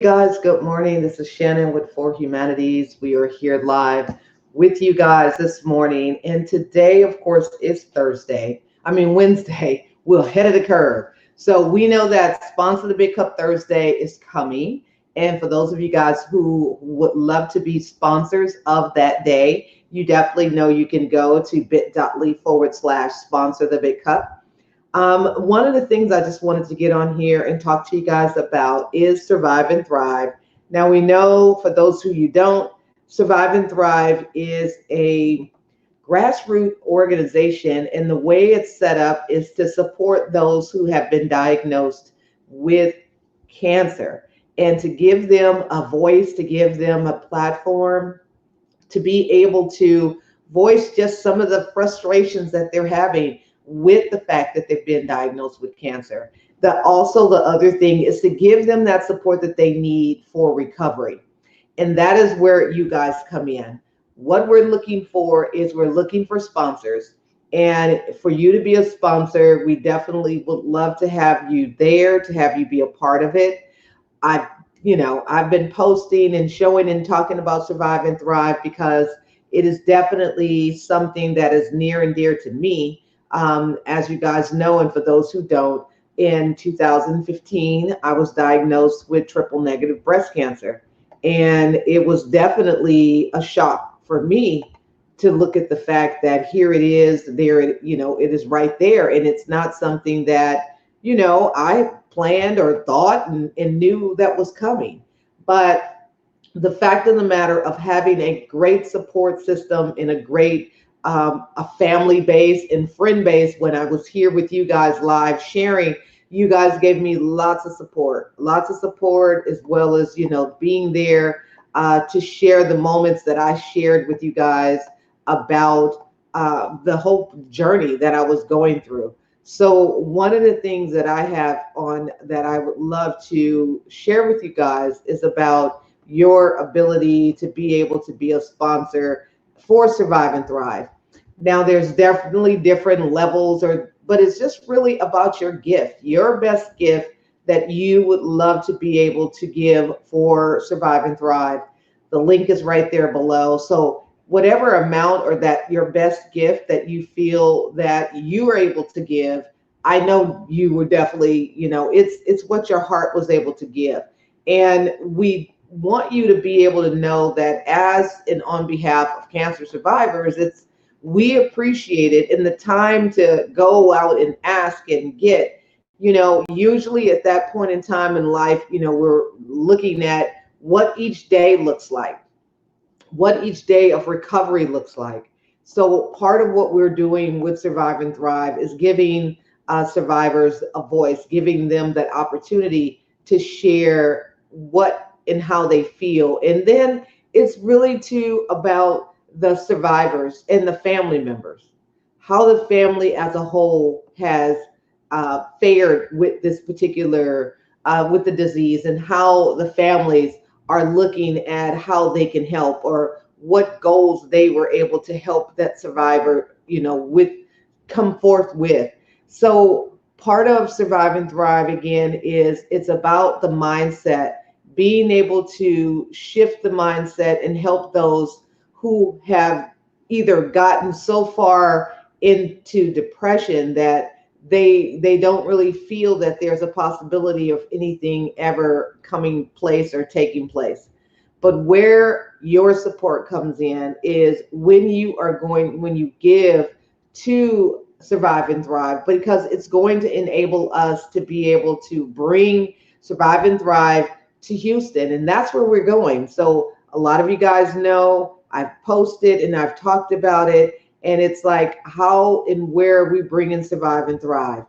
Guys, good morning. This is Shannon with For Humanities. We are here live with you guys this morning. And today, of course, is Thursday. Wednesday. We're ahead of the curve. So we know that Sponsor the Big Cup Thursday is coming. And for those of you guys who would love to be sponsors of that day, you definitely know you can go to bit.ly/, sponsor the big cup. One of the things I just wanted to get on here and talk to you guys about is Survive and Thrive. Now, we know for those who you don't, Survive and Thrive is a grassroots organization, and the way it's set up is to support those who have been diagnosed with cancer and to give them a voice, to give them a platform to be able to voice just some of the frustrations that they're having with the fact that they've been diagnosed with cancer. The other thing is to give them that support that they need for recovery. And that is where you guys come in. What we're looking for is we're looking for sponsors. And for you to be a sponsor, we definitely would love to have you there, to have you be a part of it. I've, I've been posting and showing and talking about Survive and Thrive because it is definitely something that is near and dear to me. As you guys know, and for those who don't, in 2015, I was diagnosed with triple negative breast cancer. And it was definitely a shock for me to look at the fact that here it is, there, it is right there. And it's not something that, I planned or thought and knew that was coming. But the fact of the matter of having a great support system and a family base and friend base, when I was here with you guys live sharing, you guys gave me lots of support, as well as, being there to share the moments that I shared with you guys about the whole journey that I was going through. So one of the things that I have on that I would love to share with you guys is about your ability to be able to be a sponsor for Survive and Thrive. Now, there's definitely different levels, but it's just really about your gift, your best gift that you would love to be able to give for Survive and Thrive. The link is right there below. So whatever amount or that your best gift that you feel that you are able to give, I know you were definitely, it's what your heart was able to give. And we want you to be able to know that as and on behalf of cancer survivors, we appreciate it, and the time to go out and ask and get, usually at that point in time in life, we're looking at what each day looks like, what each day of recovery looks like. So part of what we're doing with Survive and Thrive is giving survivors a voice, giving them that opportunity to share what and how they feel. And then it's really too about the survivors and the family members, how the family as a whole has fared with this particular, with the disease, and how the families are looking at how they can help, or what goals they were able to help that survivor, with come forth with. So part of Survive and Thrive again is it's about the mindset, being able to shift the mindset and help those who have either gotten so far into depression that they don't really feel that there's a possibility of anything ever coming place or taking place. But where your support comes in is when you give to Survive and Thrive, because it's going to enable us to be able to bring Survive and Thrive to Houston. And that's where we're going. So a lot of you guys know I've posted and I've talked about it. And it's like how and where we bring in Survive and Thrive.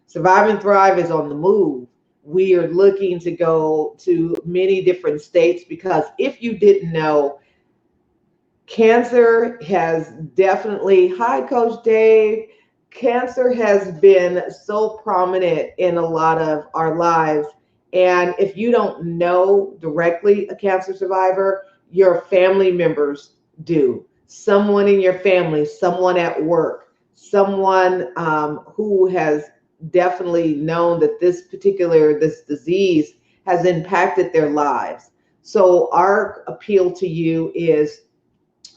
Survive and Thrive is on the move. We are looking to go to many different states because if you didn't know, cancer has definitely, hi, Coach Dave. Cancer has been so prominent in a lot of our lives. And if you don't know directly a cancer survivor, your family members do. Someone in your family, someone at work, someone who has definitely known that this disease has impacted their lives. So our appeal to you is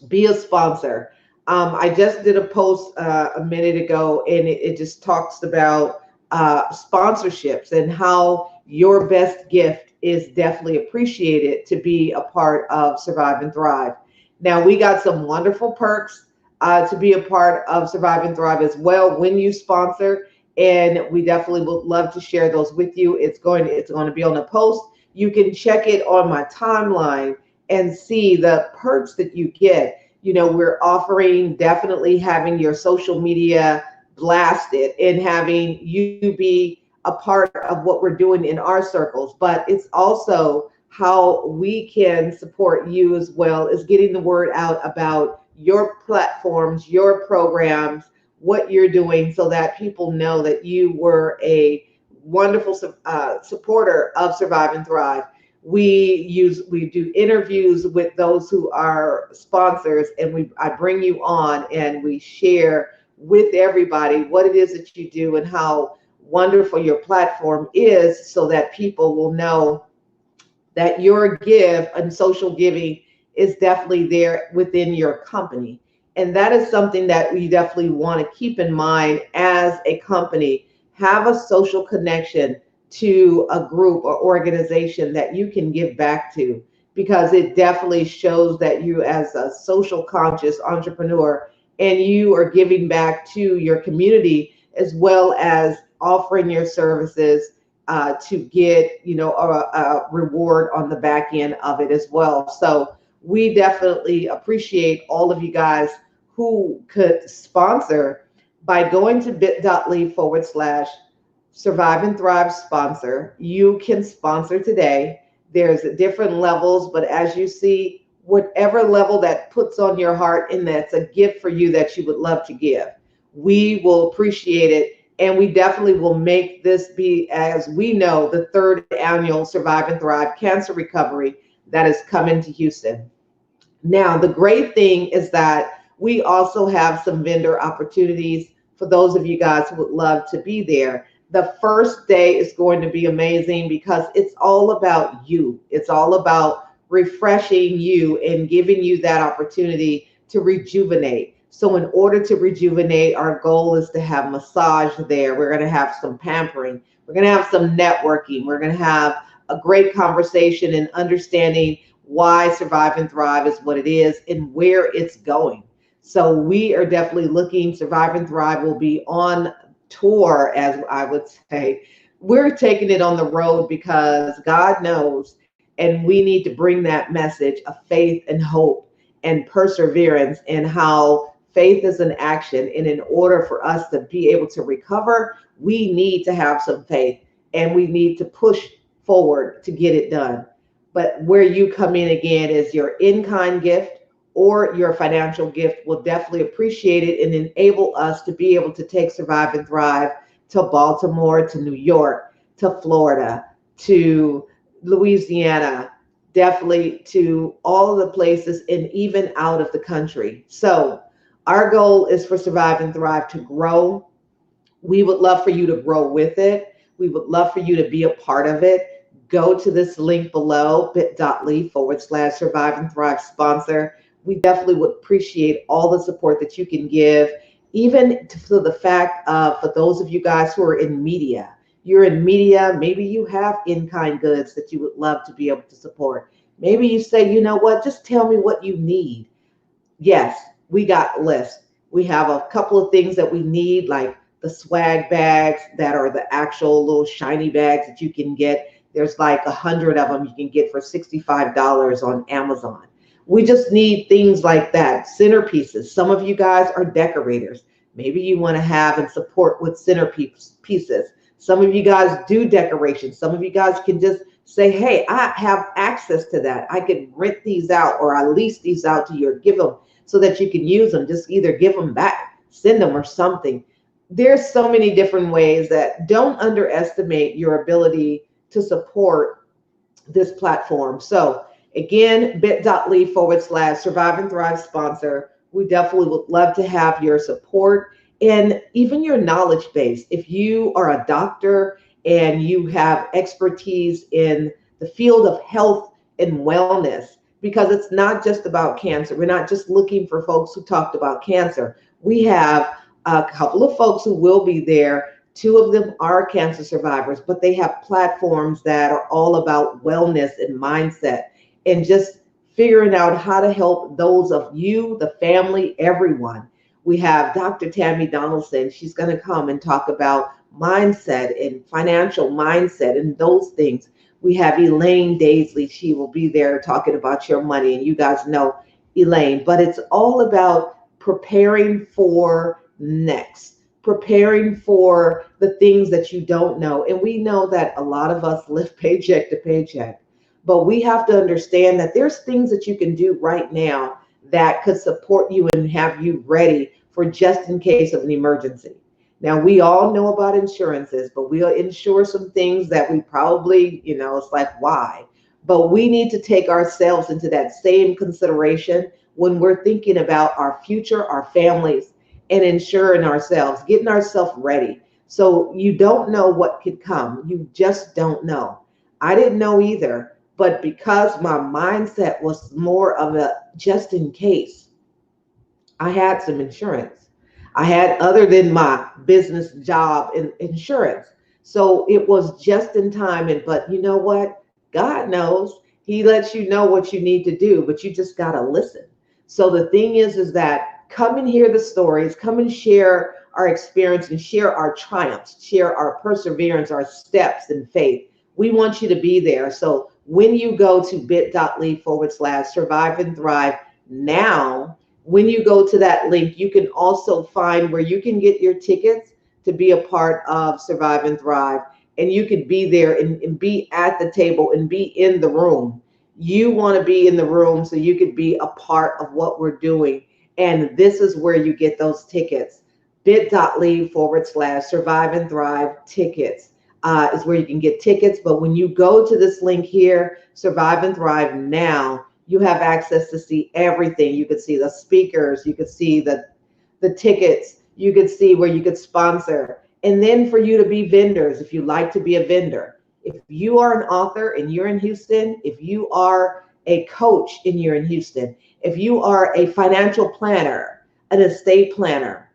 be a sponsor. I just did a post a minute ago, and it just talks about sponsorships and how your best gift is definitely appreciated to be a part of Survive and Thrive. Now, we got some wonderful perks to be a part of Survive and Thrive as well when you sponsor, and we definitely would love to share those with you. It's going to be on the post. You can check it on my timeline and see the perks that you get. We're offering definitely having your social media blasted and having you be a part of what we're doing in our circles. But it's also how we can support you as well as getting the word out about your platforms, your programs, what you're doing, so that people know that you were a wonderful supporter of Survive and Thrive. We do interviews with those who are sponsors, and I bring you on and we share with everybody what it is that you do and how wonderful your platform is, so that people will know that your give and social giving is definitely there within your company. And that is something that we definitely want to keep in mind as a company. Have a social connection to a group or organization that you can give back to, because it definitely shows that you, as a social conscious entrepreneur, and you are giving back to your community, as well as offering your services to get a reward on the back end of it as well. So we definitely appreciate all of you guys who could sponsor by going to bit.ly/Survive and Thrive sponsor. You can sponsor today. There's different levels, but as you see, whatever level that puts on your heart and that's a gift for you that you would love to give, we will appreciate it. And we definitely will make this be, as we know, the third annual Survive and Thrive Cancer Recovery that is coming to Houston. Now, the great thing is that we also have some vendor opportunities for those of you guys who would love to be there. The first day is going to be amazing because it's all about you. It's all about refreshing you and giving you that opportunity to rejuvenate. So in order to rejuvenate, our goal is to have massage there. We're going to have some pampering. We're going to have some networking. We're going to have a great conversation and understanding why Survive and Thrive is what it is and where it's going. So we are definitely looking. Survive and Thrive will be on tour, as I would say. We're taking it on the road because God knows, and we need to bring that message of faith and hope and perseverance, and how faith is an action. And in order for us to be able to recover, we need to have some faith and we need to push forward to get it done. But where you come in again is your in-kind gift or your financial gift will definitely appreciate it and enable us to be able to take Survive and Thrive to Baltimore, to New York, to Florida, to Louisiana, definitely to all of the places and even out of the country. So our goal is for Survive and Thrive to grow. We would love for you to grow with it. We would love for you to be a part of it. Go to this link below, bit.ly/Survive and Thrive sponsor. We definitely would appreciate all the support that you can give, even to the fact of, for those of you guys who are in media, you're in media, maybe you have in-kind goods that you would love to be able to support. Maybe you say, you know what, just tell me what you need. Yes, we got lists. We have a couple of things that we need, like the swag bags that are the actual little shiny bags that you can get. There's like 100 of them you can get for $65 on Amazon. We just need things like that. Centerpieces. Some of you guys are decorators. Maybe you want to have and support with centerpieces. Some of you guys do decorations. Some of you guys can just say, hey, I have access to that. I can rent these out, or I lease these out to you, or give them so that you can use them. Just either give them back, send them, or something. There's so many different ways that don't underestimate your ability to support this platform. So again, bit.ly/Survive and Thrive sponsor. We definitely would love to have your support and even your knowledge base. If you are a doctor and you have expertise in the field of health and wellness, because it's not just about cancer. We're not just looking for folks who talked about cancer. We have a couple of folks who will be there. Two of them are cancer survivors, but they have platforms that are all about wellness and mindset and just figuring out how to help those of you, the family, everyone. We have Dr. Tammy Donaldson. She's going to come and talk about mindset and financial mindset and those things. We have Elaine Daisley. She will be there talking about your money, and you guys know Elaine. But it's all about preparing for next, preparing for the things that you don't know. And we know that a lot of us live paycheck to paycheck, but we have to understand that there's things that you can do right now that could support you and have you ready for just in case of an emergency. Now, we all know about insurances, but we'll insure some things that we probably, it's like, why? But we need to take ourselves into that same consideration when we're thinking about our future, our families, and insuring ourselves, getting ourselves ready. So you don't know what could come. You just don't know. I didn't know either, but because my mindset was more of a just in case, I had some insurance. I had, other than my business job, in insurance. So it was just in time. And but you know what? God knows. He lets you know what you need to do, but you just gotta listen. So the thing is that come and hear the stories, come and share our experience and share our triumphs, share our perseverance, our steps in faith. We want you to be there. So when you go to bit.ly/survive and thrive now, when you go to that link, you can also find where you can get your tickets to be a part of Survive and Thrive. And you could be there and be at the table and be in the room. You want to be in the room so you could be a part of what we're doing. And this is where you get those tickets. bit.ly/survive and thrive tickets is where you can get tickets. But when you go to this link here, Survive and Thrive now, you have access to see everything. You could see the speakers, you could see the tickets, you could see where you could sponsor. And then for you to be vendors, if you like to be a vendor. If you are an author and you're in Houston, if you are a coach and you're in Houston, if you are a financial planner, an estate planner,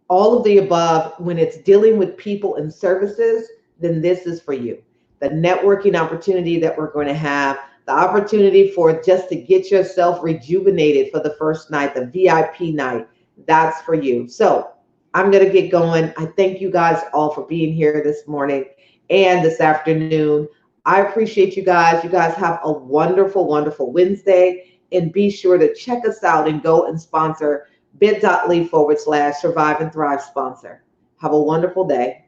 all of the above, when it's dealing with people and services, then this is for you. The networking opportunity that we're going to have, the opportunity for just to get yourself rejuvenated for the first night, the VIP night, that's for you. So I'm going to get going. I thank you guys all for being here this morning and this afternoon. I appreciate you guys. You guys have a wonderful, wonderful Wednesday, and be sure to check us out and go and sponsor bit.ly/survive and thrive sponsor. Have a wonderful day.